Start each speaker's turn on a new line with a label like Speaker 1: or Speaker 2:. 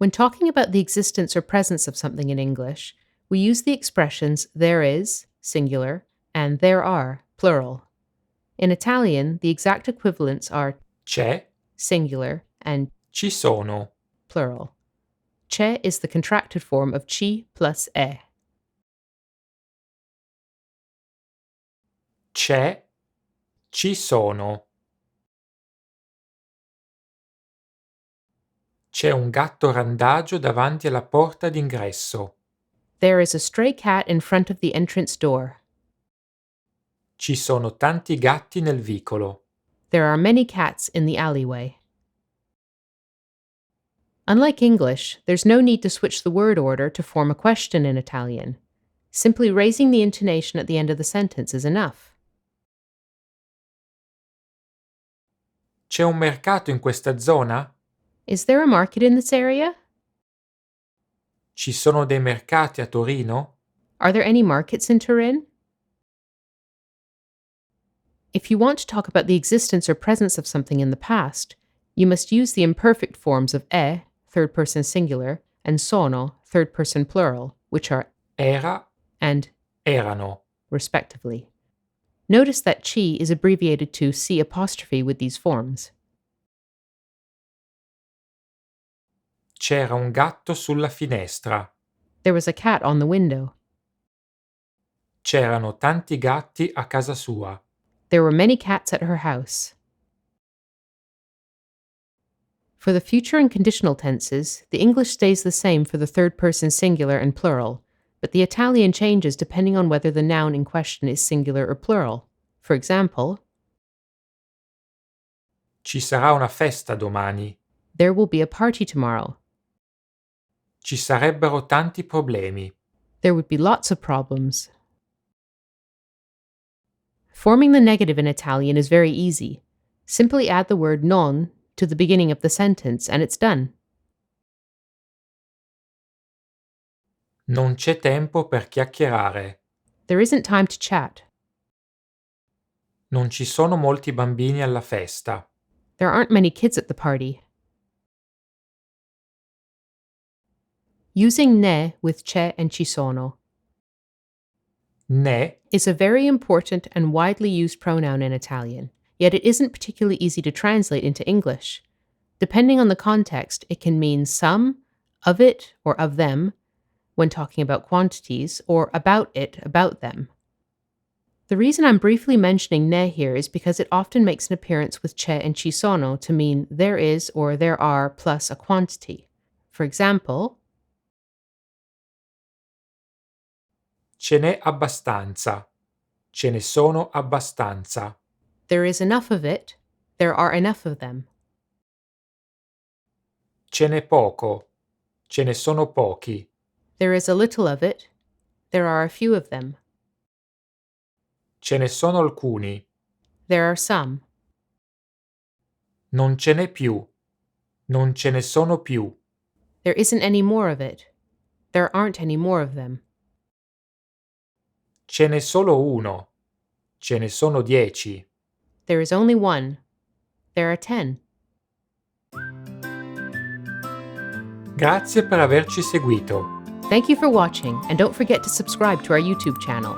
Speaker 1: When talking about the existence or presence of something in English, we use the expressions there is, singular, and there are, plural. In Italian, the exact equivalents are
Speaker 2: c'è,
Speaker 1: singular and
Speaker 2: ci sono.
Speaker 1: plural. C'è is the contracted form of ci plus è.
Speaker 2: C'è, ci sono. C'è un gatto randagio davanti alla porta d'ingresso.
Speaker 1: There is a stray cat in front of the entrance door.
Speaker 2: Ci sono tanti gatti nel vicolo.
Speaker 1: There are many cats in the alleyway. Unlike English, there's no need to switch the word order to form a question in Italian. Simply raising the intonation at the end of the sentence is enough.
Speaker 2: C'è un mercato in questa zona?
Speaker 1: Is there a market in this area?
Speaker 2: Ci sono dei mercati a Torino?
Speaker 1: Are there any markets in Turin? If you want to talk about the existence or presence of something in the past, you must use the imperfect forms of è, third person singular, and sono, third person plural, which are
Speaker 2: Era,
Speaker 1: and
Speaker 2: erano.
Speaker 1: respectively. Notice that chi is abbreviated to C apostrophe with these forms.
Speaker 2: C'era un gatto sulla finestra.
Speaker 1: There was a cat on the window.
Speaker 2: C'erano tanti gatti a casa sua.
Speaker 1: There were many cats at her house. For the future and conditional tenses, the English stays the same for the third person singular and plural, but the Italian changes depending on whether the noun in question is singular or plural. For example,
Speaker 2: Ci sarà una festa domani.
Speaker 1: there will be a party tomorrow.
Speaker 2: Ci sarebbero tanti problemi.
Speaker 1: There would be lots of problems. Forming the negative in Italian is very easy. Simply add the word non to the beginning of the sentence and it's done.
Speaker 2: Non c'è tempo per chiacchierare.
Speaker 1: There isn't time to chat.
Speaker 2: Non ci sono molti bambini alla festa.
Speaker 1: There aren't many kids at the party. Using ne with c'è and ci sono
Speaker 2: Ne,
Speaker 1: is a very important and widely used pronoun in Italian, yet it isn't particularly easy to translate into English. Depending on the context, it can mean some, of it, or of them, when talking about quantities, or about it, about them. The reason I'm briefly mentioning ne here is because it often makes an appearance with c'è and ci sono to mean there is or there are plus a quantity. For example,
Speaker 2: ce n'è abbastanza. Ce ne sono abbastanza.
Speaker 1: there is enough of it, there are enough of them.
Speaker 2: Ce n'è poco. Ce ne sono pochi.
Speaker 1: There is a little of it, there are a few of them.
Speaker 2: Ce ne sono alcuni.
Speaker 1: There are some.
Speaker 2: Non ce n'è più. Non ce ne sono più.
Speaker 1: There isn't any more of it. There aren't any more of them.
Speaker 2: Ce n'è solo uno. Ce ne sono 10.
Speaker 1: There is only one. There are 10.
Speaker 2: Grazie per averci seguito.
Speaker 1: Thank you for watching, and don't forget to subscribe to our YouTube channel.